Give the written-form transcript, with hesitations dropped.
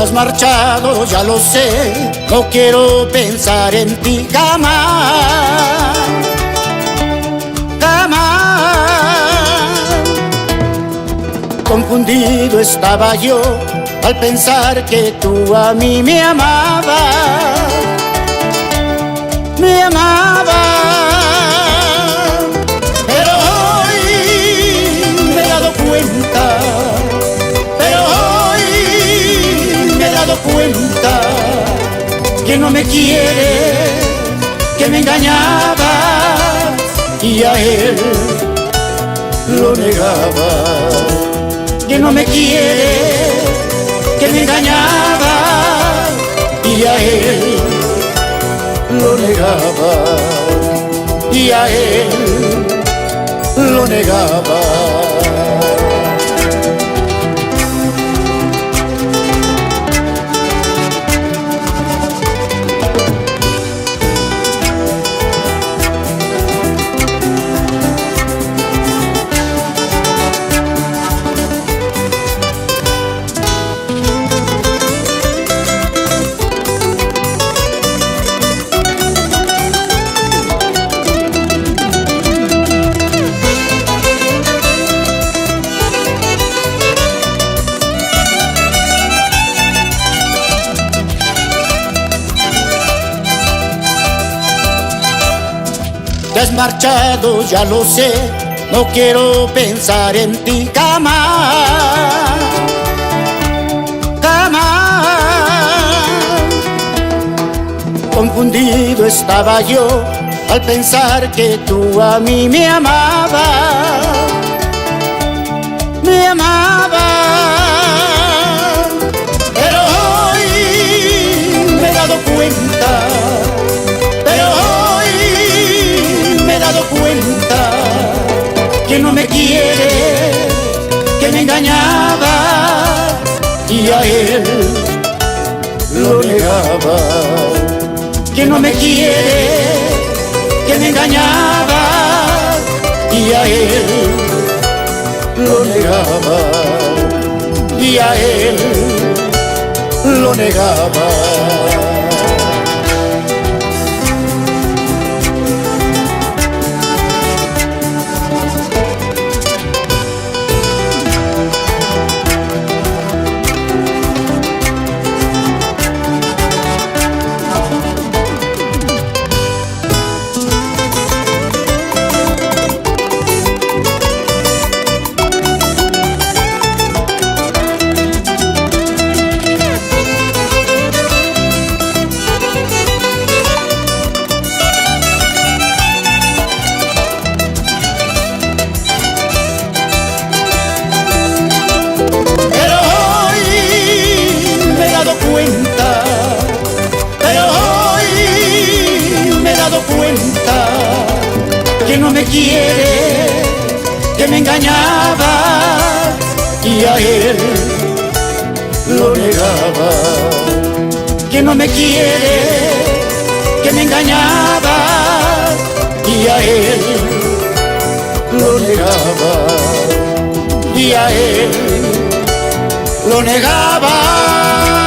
has marchado, ya lo sé, no quiero pensar en ti jamás, jamás. Confundido estaba yo al pensar que tú a mí me amabas, me amabas. Pero hoy me he dado cuenta, que no me quieres, que me engañabas y a él lo negaba. Que no me quieres, que me engañabas y a él lo negaba, y a él lo negaba. Te has marchado, ya lo sé, no quiero pensar en ti jamás, jamás. Confundido estaba yo al pensar que tú a mí me amabas, me amabas. Pero hoy me he dado cuenta, que no me quiere, que me engañaba y a él lo negaba. Que no me quiere, que me engañaba y a él lo negaba, y a él lo negaba. Que no me quiere, que me engañaba y a él lo negaba. Que no me quiere, que me engañaba y a él lo negaba, y a él lo negaba.